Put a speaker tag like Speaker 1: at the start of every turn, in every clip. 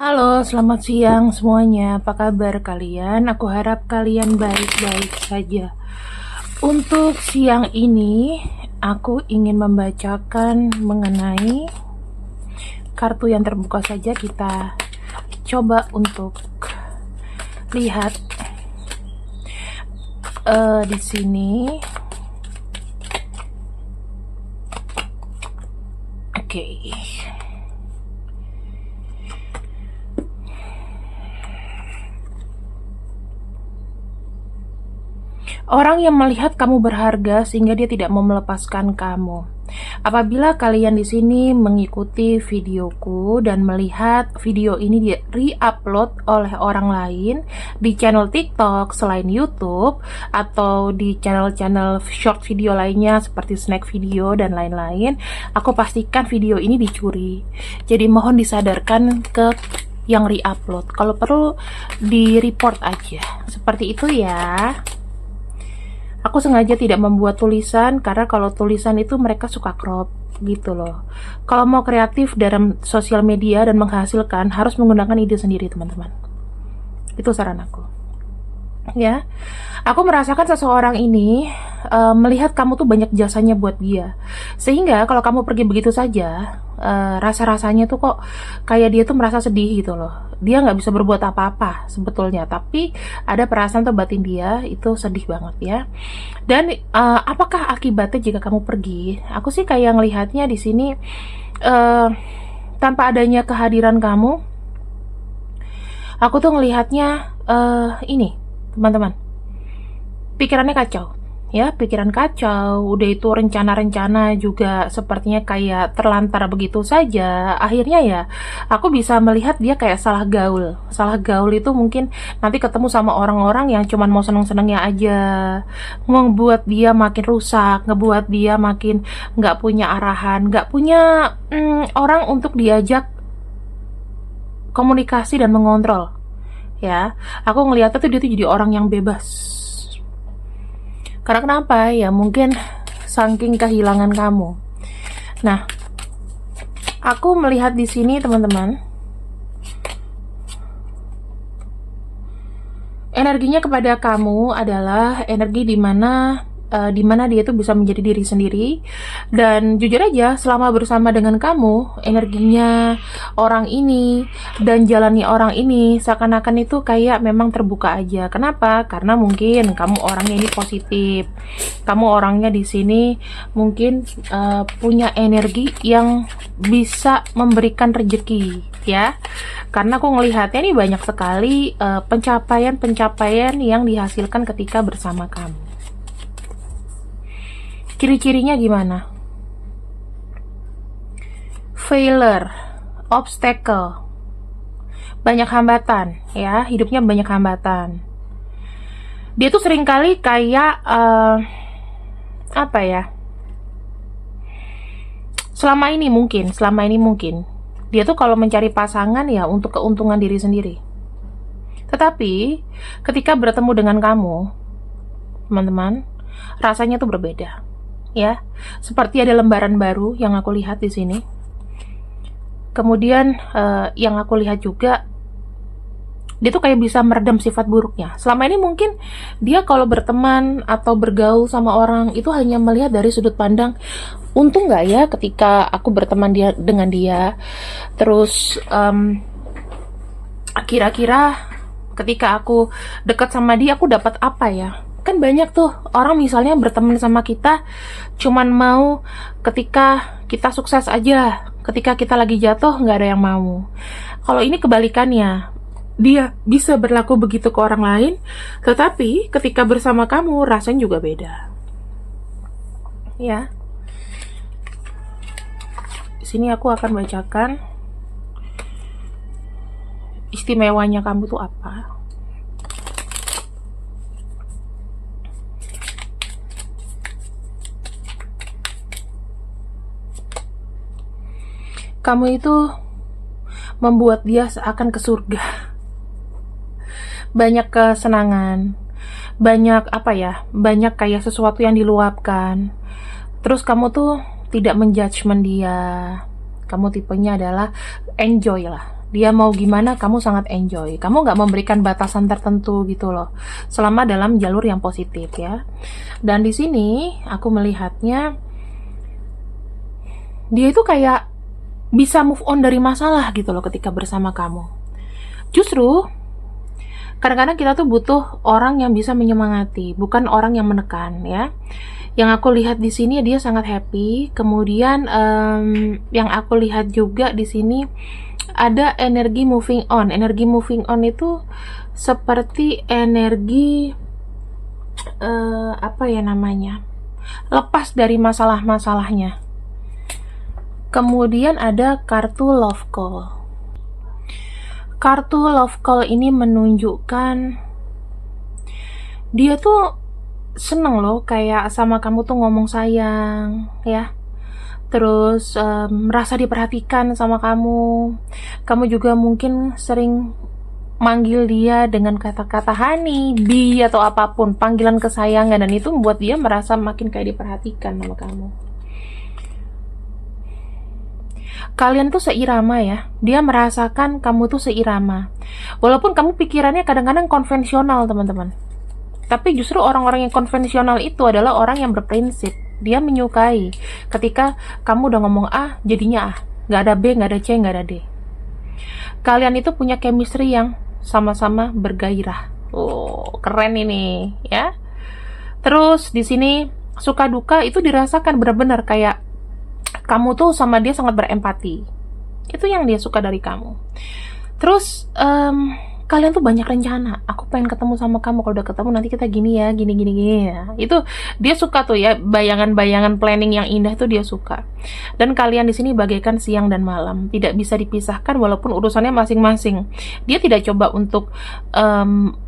Speaker 1: Halo, selamat siang semuanya. Apa kabar kalian? Aku harap kalian baik-baik saja. Untuk siang ini, aku ingin membacakan mengenai kartu yang terbuka saja. Kita coba untuk lihat di sini. Oke. Orang yang melihat kamu berharga sehingga dia tidak mau melepaskan kamu. Apabila kalian di sini mengikuti videoku dan melihat video ini di re-upload oleh orang lain di channel TikTok selain YouTube atau di channel-channel short video lainnya seperti snack video dan lain-lain, aku pastikan video ini dicuri. Jadi mohon disadarkan ke yang re-upload. Kalau perlu di-report aja. Seperti itu ya. Aku sengaja tidak membuat tulisan karena kalau tulisan itu mereka suka crop gitu loh. Kalau mau kreatif dalam sosial media dan menghasilkan harus menggunakan ide sendiri, teman-teman. Itu saran aku. Ya, aku merasakan seseorang ini melihat kamu tuh banyak jasanya buat dia, sehingga kalau kamu pergi begitu saja, rasa-rasanya tuh kok kayak dia tuh merasa sedih gitu loh. Dia nggak bisa berbuat apa-apa sebetulnya, tapi ada perasaan tuh batin dia itu sedih banget ya. Dan apakah akibatnya jika kamu pergi? Aku sih kayak ngelihatnya di sini tanpa adanya kehadiran kamu, aku tuh ngelihatnya ini teman-teman, pikirannya kacau ya, pikiran kacau, udah itu rencana-rencana juga sepertinya kayak terlantar begitu saja. Akhirnya ya aku bisa melihat dia kayak salah gaul itu mungkin nanti ketemu sama orang-orang yang cuman mau seneng-senengnya aja, ngebuat dia makin rusak, ngebuat dia makin nggak punya arahan, nggak punya orang untuk diajak komunikasi dan mengontrol. Ya, aku ngeliatnya tuh dia tuh jadi orang yang bebas. Karena kenapa? Ya mungkin saking kehilangan kamu. Nah, aku melihat di sini teman-teman, energinya kepada kamu adalah energi dimana dia tuh bisa menjadi diri sendiri. Dan jujur aja, selama bersama dengan kamu, energinya orang ini dan jalannya orang ini seakan-akan itu kayak memang terbuka aja. Kenapa? Karena mungkin kamu orangnya ini positif, kamu orangnya di sini mungkin punya energi yang bisa memberikan rezeki ya. Karena aku ngelihatnya nih banyak sekali pencapaian-pencapaian yang dihasilkan ketika bersama kamu. Ciri-cirinya gimana? Failure, obstacle, banyak hambatan ya, hidupnya banyak hambatan. Dia tuh seringkali kayak apa ya? Selama ini mungkin dia tuh kalau mencari pasangan ya untuk keuntungan diri sendiri. Tetapi ketika bertemu dengan kamu, teman-teman, rasanya tuh berbeda. Ya, seperti ada lembaran baru yang aku lihat di sini. Kemudian yang aku lihat juga, dia tuh kayak bisa meredam sifat buruknya. Selama ini mungkin dia kalau berteman atau bergaul sama orang itu hanya melihat dari sudut pandang, untung nggak ya ketika aku berteman dengan dia. Terus kira-kira ketika aku dekat sama dia aku dapat apa ya? Kan banyak tuh orang misalnya berteman sama kita cuman mau ketika kita sukses aja, ketika kita lagi jatuh nggak ada yang mau. Kalau ini kebalikannya, dia bisa berlaku begitu ke orang lain, tetapi ketika bersama kamu rasanya juga beda ya. Di sini aku akan bacakan istimewanya kamu tuh apa. Kamu itu membuat dia seakan ke surga. Banyak kesenangan, banyak apa ya, banyak kayak sesuatu yang diluapkan. Terus kamu tuh tidak menjudgment dia. Kamu tipenya adalah enjoy lah. Dia mau gimana, kamu sangat enjoy. Kamu nggak memberikan batasan tertentu gitu loh, selama dalam jalur yang positif ya. Dan di sini aku melihatnya dia itu kayak bisa move on dari masalah gitu loh ketika bersama kamu. Justru kadang-kadang kita tuh butuh orang yang bisa menyemangati, bukan orang yang menekan ya. Yang aku lihat di sini dia sangat happy. Kemudian yang aku lihat juga di sini ada energi moving on. Energi moving on itu seperti energi apa ya namanya? Lepas dari masalah-masalahnya. Kemudian ada kartu love call. Kartu love call ini menunjukkan dia tuh seneng loh kayak sama kamu tuh ngomong sayang ya. Terus merasa diperhatikan sama kamu. Kamu juga mungkin sering manggil dia dengan kata-kata honey, bi atau apapun, panggilan kesayangan, dan itu membuat dia merasa makin kayak diperhatikan sama kamu. Kalian tuh seirama ya. Dia merasakan kamu tuh seirama. Walaupun kamu pikirannya kadang-kadang konvensional, teman-teman. Tapi justru orang-orang yang konvensional itu adalah orang yang berprinsip. Dia menyukai ketika kamu udah ngomong A, jadinya A. Nggak ada B, nggak ada C, nggak ada D. Kalian itu punya chemistry yang sama-sama bergairah. Oh, keren ini, ya. Terus di sini suka duka itu dirasakan benar-benar kayak kamu tuh sama dia sangat berempati. Itu yang dia suka dari kamu. Terus kalian tuh banyak rencana. Aku pengen ketemu sama kamu. Kalau udah ketemu nanti kita gini ya, gini ya. Itu dia suka tuh ya, bayangan-bayangan planning yang indah tuh dia suka. Dan kalian di sini bagaikan siang dan malam, tidak bisa dipisahkan walaupun urusannya masing-masing. Dia tidak coba untuk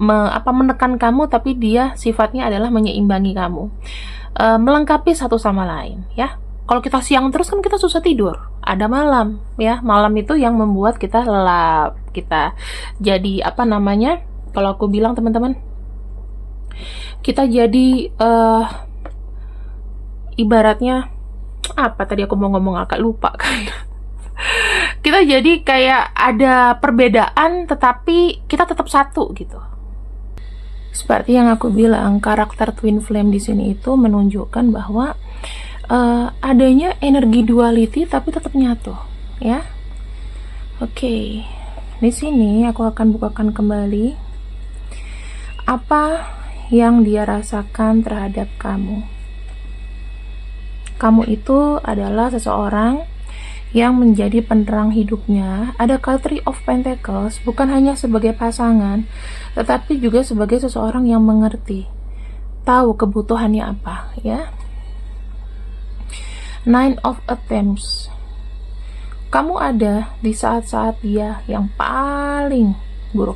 Speaker 1: menekan kamu, tapi dia sifatnya adalah menyeimbangi kamu, melengkapi satu sama lain ya. Kalau kita siang terus kan kita susah tidur. Ada malam, ya. Malam itu yang membuat kita lelap. Kita jadi apa namanya? Kalau aku bilang teman-teman, kita jadi ibaratnya apa tadi aku mau ngomong agak lupa kayak. Kita jadi kayak ada perbedaan, tetapi kita tetap satu gitu. Seperti yang aku bilang, karakter twin flame di sini itu menunjukkan bahwa adanya energi duality tapi tetap nyatu ya. Oke. Di sini aku akan bukakan kembali apa yang dia rasakan terhadap kamu. Kamu itu adalah seseorang yang menjadi penerang hidupnya. Ada Three of Pentacles bukan hanya sebagai pasangan, tetapi juga sebagai seseorang yang mengerti, tahu kebutuhannya apa ya. Nine of Attempts. Kamu ada di saat-saat dia yang paling buruk.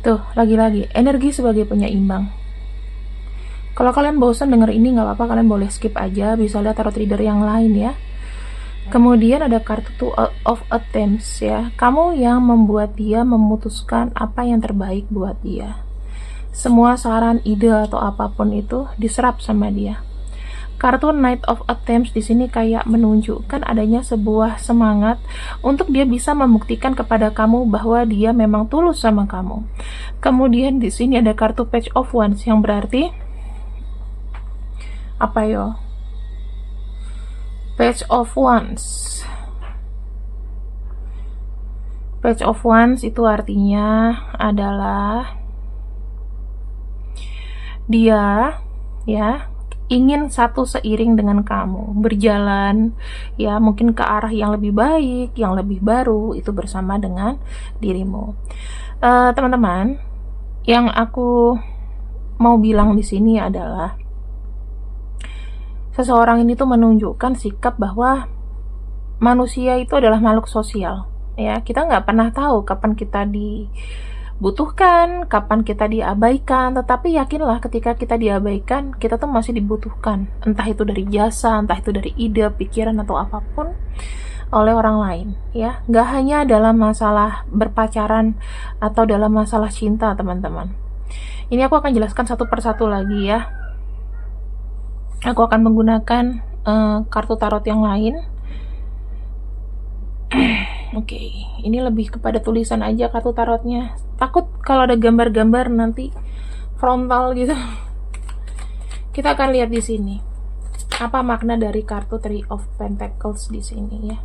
Speaker 1: Tuh, lagi-lagi energi sebagai penyeimbang. Kalau kalian bosan denger ini nggak apa-apa, kalian boleh skip aja, bisa lihat tarot reader yang lain ya. Kemudian ada kartu Two of Attempts ya. Kamu yang membuat dia memutuskan apa yang terbaik buat dia. Semua saran, ide atau apapun itu diserap sama dia. Kartu Knight of Attempts di sini kayak menunjukkan adanya sebuah semangat untuk dia bisa membuktikan kepada kamu bahwa dia memang tulus sama kamu. Kemudian di sini ada kartu Page of Wands yang berarti apa yo? Page of Wands. Page of Wands itu artinya adalah dia ya ingin satu seiring dengan kamu, berjalan ya mungkin ke arah yang lebih baik, yang lebih baru, itu bersama dengan dirimu. Teman-teman, yang aku mau bilang di sini adalah seseorang ini tuh menunjukkan sikap bahwa manusia itu adalah makhluk sosial ya. Kita nggak pernah tahu kapan kita dibutuhkan, kapan kita diabaikan, tetapi yakinlah ketika kita diabaikan, kita tuh masih dibutuhkan, entah itu dari jasa, entah itu dari ide, pikiran, atau apapun oleh orang lain ya. Nggak hanya dalam masalah berpacaran atau dalam masalah cinta, teman-teman. Ini aku akan jelaskan satu persatu lagi ya. Aku akan menggunakan kartu tarot yang lain. Oke, ini lebih kepada tulisan aja kartu tarotnya. Takut kalau ada gambar-gambar nanti frontal gitu. Kita akan lihat di sini. Apa makna dari kartu Three of Pentacles di sini ya?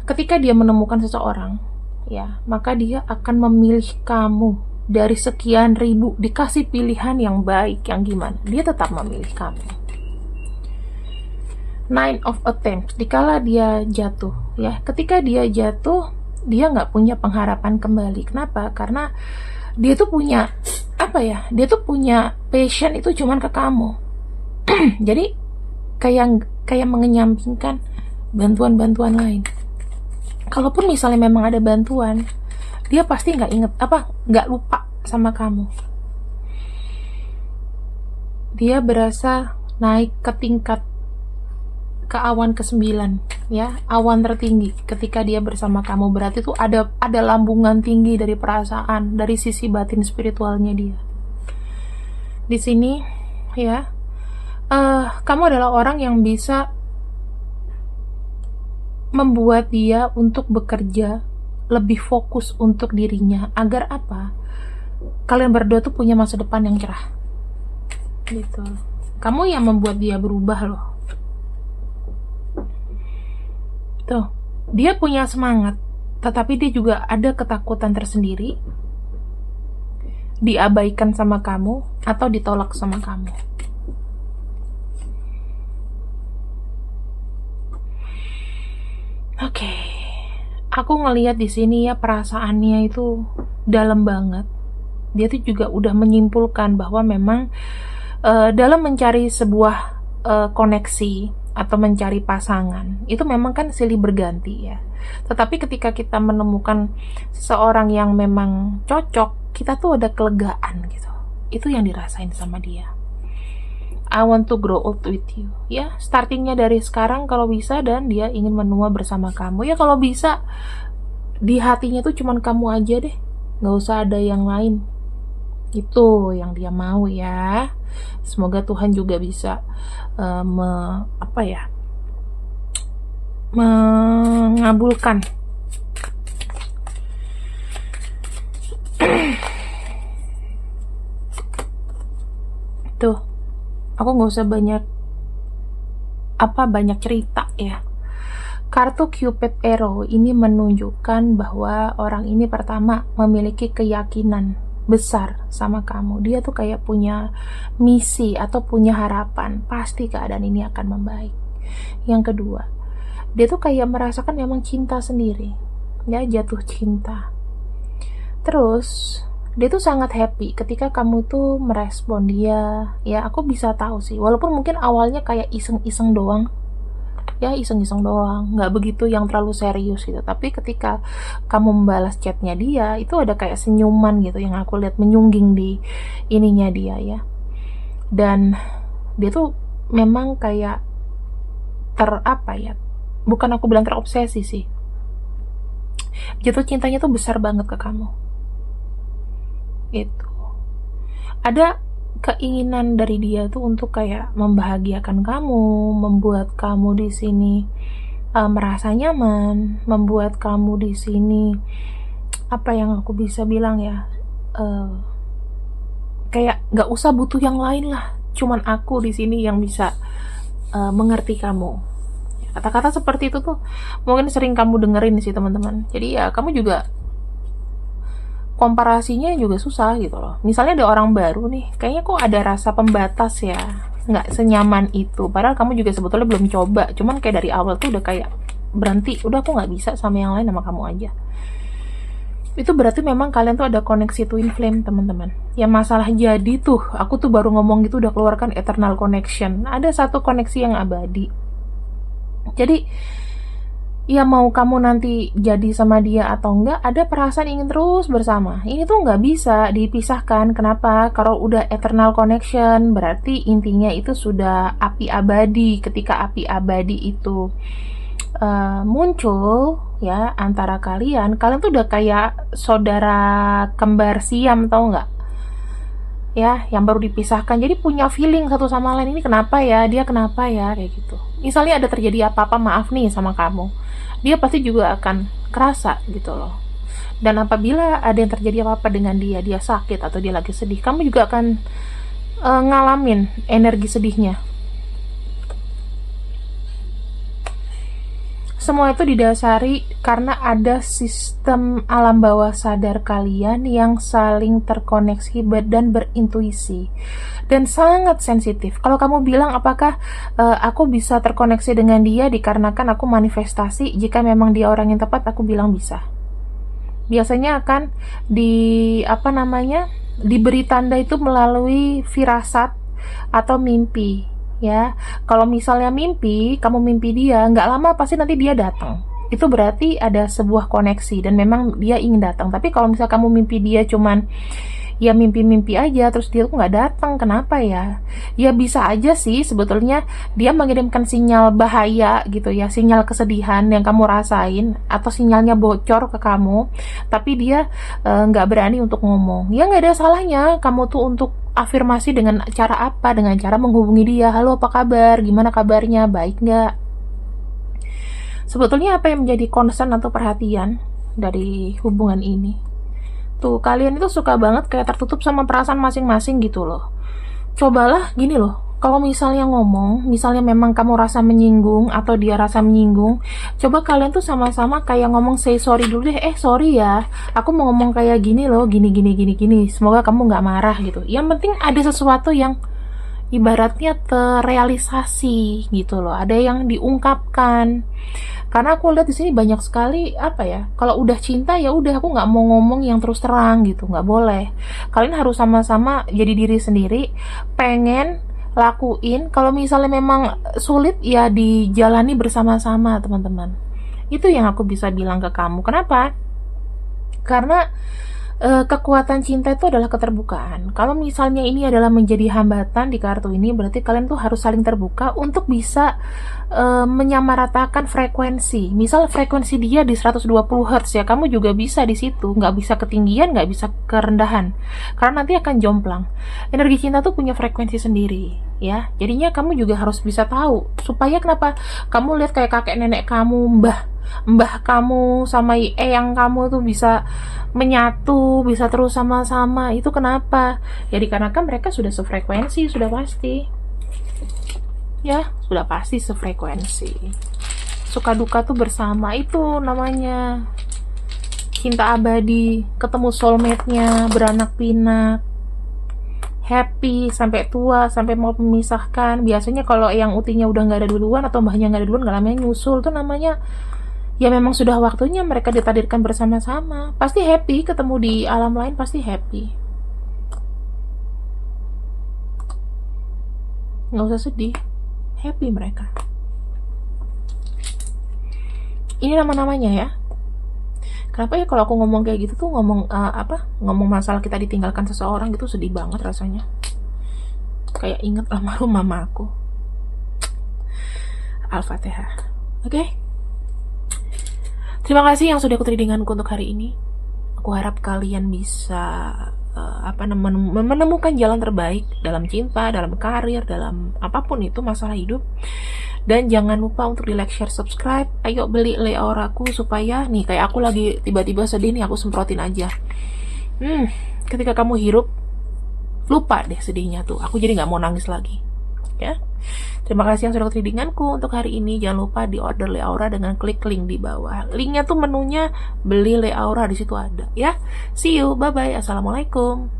Speaker 1: Ketika dia menemukan seseorang, ya, maka dia akan memilih kamu dari sekian ribu, dikasih pilihan yang baik, yang gimana, dia tetap memilih kamu. Nine of Attempts, dikala dia jatuh, ya, ketika dia jatuh, dia nggak punya pengharapan kembali. Kenapa? Karena dia tuh punya apa ya? Dia tuh punya passion itu cuman ke kamu. Jadi kayak mengenyampingkan bantuan-bantuan lain. Kalaupun misalnya memang ada bantuan, dia pasti nggak lupa sama kamu. Dia berasa naik ke tingkat, ke awan ke-9, ya, awan tertinggi ketika dia bersama kamu. Berarti tuh ada lambungan tinggi dari perasaan, dari sisi batin spiritualnya dia. Di sini, ya, kamu adalah orang yang bisa membuat dia untuk bekerja lebih fokus untuk dirinya, agar apa? Kalian berdua tuh punya masa depan yang cerah. Gitu. Kamu yang membuat dia berubah loh. Tuh, dia punya semangat, tetapi dia juga ada ketakutan tersendiri, diabaikan sama kamu atau ditolak sama kamu. Oke, aku ngelihat di sini ya, perasaannya itu dalam banget. Dia tuh juga udah menyimpulkan bahwa memang dalam mencari sebuah koneksi atau mencari pasangan, itu memang kan silih berganti ya. Tetapi ketika kita menemukan seseorang yang memang cocok, kita tuh ada kelegaan gitu. Itu yang dirasain sama dia. I want to grow old with you. Ya, startingnya dari sekarang kalau bisa, dan dia ingin menua bersama kamu. Ya kalau bisa, di hatinya tuh cuman kamu aja deh. Nggak usah ada yang lain. Itu yang dia mau ya. Semoga Tuhan juga bisa mengabulkan. Tuh, aku nggak usah banyak cerita ya. Kartu Cupid Arrow ini menunjukkan bahwa orang ini pertama memiliki keyakinan besar sama kamu. Dia tuh kayak punya misi atau punya harapan, pasti keadaan ini akan membaik. Yang kedua, dia tuh kayak merasakan memang cinta sendiri, ya, jatuh cinta. Terus dia tuh sangat happy ketika kamu tuh merespon dia. Ya, aku bisa tahu sih, walaupun mungkin awalnya kayak iseng-iseng doang, ya, iseng-iseng doang, nggak begitu yang terlalu serius gitu. Tapi ketika kamu membalas chatnya dia, itu ada kayak senyuman gitu yang aku lihat menyungging di ininya dia ya. Dan dia tuh memang kayak bukan aku bilang terobsesi sih, jatuh cintanya tuh besar banget ke kamu. Itu ada keinginan dari dia tuh untuk kayak membahagiakan kamu, membuat kamu di sini merasa nyaman, membuat kamu di sini apa yang aku bisa bilang ya, kayak nggak usah butuh yang lain lah, cuman aku di sini yang bisa mengerti kamu. Kata-kata seperti itu tuh mungkin sering kamu dengerin sih teman-teman. Jadi ya kamu juga komparasinya juga susah gitu loh. Misalnya ada orang baru nih, kayaknya kok ada rasa pembatas ya, nggak senyaman itu. Padahal kamu juga sebetulnya belum coba, cuman kayak dari awal tuh udah kayak berhenti, udah aku nggak bisa sama yang lain, sama kamu aja. Itu berarti memang kalian tuh ada koneksi twin flame teman-teman. Yang masalah jadi tuh, aku tuh baru ngomong gitu udah keluarkan eternal connection. Ada satu koneksi yang abadi. Jadi ya mau kamu nanti jadi sama dia atau enggak, ada perasaan ingin terus bersama. Ini tuh nggak bisa dipisahkan. Kenapa? Kalau udah eternal connection, berarti intinya itu sudah api abadi. Ketika api abadi itu muncul ya antara kalian tuh udah kayak saudara kembar siam, tau nggak? Ya, yang baru dipisahkan, jadi punya feeling satu sama lain. Ini kenapa ya, dia kenapa ya, kayak gitu. Misalnya ada terjadi apa-apa, maaf nih sama kamu, dia pasti juga akan kerasa gitu loh. Dan apabila ada yang terjadi apa-apa dengan dia sakit atau dia lagi sedih, kamu juga akan ngalamin energi sedihnya. Semua itu didasari karena ada sistem alam bawah sadar kalian yang saling terkoneksi dan berintuisi dan sangat sensitif. Kalau kamu bilang apakah aku bisa terkoneksi dengan dia dikarenakan aku manifestasi, jika memang dia orang yang tepat, aku bilang bisa. Biasanya akan diberi tanda itu melalui firasat atau mimpi. Ya, kalau misalnya kamu mimpi dia, nggak lama pasti nanti dia datang. Itu berarti ada sebuah koneksi dan memang dia ingin datang. Tapi kalau misalnya kamu mimpi dia cuman ya mimpi-mimpi aja, terus dia tuh nggak datang, kenapa ya? Ya bisa aja sih sebetulnya dia mengirimkan sinyal bahaya gitu ya, sinyal kesedihan yang kamu rasain atau sinyalnya bocor ke kamu, tapi dia nggak berani untuk ngomong. Ya nggak ada salahnya kamu tuh untuk afirmasi dengan cara apa? Dengan cara menghubungi dia, halo apa kabar, gimana kabarnya, baik nggak? Sebetulnya apa yang menjadi concern atau perhatian dari hubungan ini? Tuh, kalian itu suka banget kayak tertutup sama perasaan masing-masing gitu loh. Cobalah gini loh, kalau misalnya ngomong, misalnya memang kamu rasa menyinggung atau dia rasa menyinggung, coba kalian tuh sama-sama kayak ngomong say sorry dulu deh. Sorry ya, aku mau ngomong kayak gini loh, gini. Semoga kamu nggak marah gitu. Yang penting ada sesuatu yang ibaratnya terrealisasi gitu loh, ada yang diungkapkan. Karena aku lihat di sini banyak sekali kalau udah cinta ya udah, aku nggak mau ngomong yang terus terang gitu, nggak boleh. Kalian harus sama-sama jadi diri sendiri, pengen lakuin. Kalau misalnya memang sulit ya dijalani bersama-sama teman-teman. Itu yang aku bisa bilang ke kamu. Kenapa? Karena kekuatan cinta itu adalah keterbukaan. Kalau misalnya ini adalah menjadi hambatan di kartu ini, berarti kalian tuh harus saling terbuka untuk bisa menyamaratakan frekuensi. Misal frekuensi dia di 120 Hz ya, kamu juga bisa di situ. Nggak bisa ketinggian, nggak bisa kerendahan, karena nanti akan jomplang. Energi cinta tuh punya frekuensi sendiri ya, jadinya kamu juga harus bisa tahu. Supaya kenapa kamu lihat kayak kakek nenek kamu, mbah kamu sama eyang kamu tuh bisa menyatu, bisa terus sama-sama. Itu kenapa? Ya dikarenakan mereka sudah sefrekuensi, sudah pasti. Ya, sudah pasti sefrekuensi. Suka duka tuh bersama, itu namanya cinta abadi, ketemu soulmate-nya, beranak pinak, happy sampai tua, sampai mau memisahkan. Biasanya kalau yang utinya udah nggak ada duluan atau mbahnya nggak ada duluan, nggak namanya nyusul, tuh namanya ya memang sudah waktunya mereka ditakdirkan bersama-sama. Pasti happy, ketemu di alam lain pasti happy. Nggak usah sedih, happy mereka. Ini nama-namanya ya. Kenapa ya kalau aku ngomong kayak gitu tuh ngomong masalah kita ditinggalkan seseorang gitu, sedih banget rasanya. Kayak inget almarhum mama aku. Al-Fatihah. Oke? Terima kasih yang sudah ikut readinganku untuk hari ini. Aku harap kalian bisa menemukan jalan terbaik dalam cinta, dalam karir, dalam apapun itu masalah hidup. Dan jangan lupa untuk di like, share, subscribe. Ayo beli Le Auraku supaya nih kayak aku lagi tiba-tiba sedih nih, aku semprotin aja. Ketika kamu hirup, lupa deh sedihnya tuh. Aku jadi nggak mau nangis lagi. Ya. Terima kasih yang sudah ikut readinganku untuk hari ini. Jangan lupa di order Le Aura dengan klik link di bawah. Linknya tuh menunya beli Le Aura, di situ ada ya. See you, bye bye, assalamualaikum.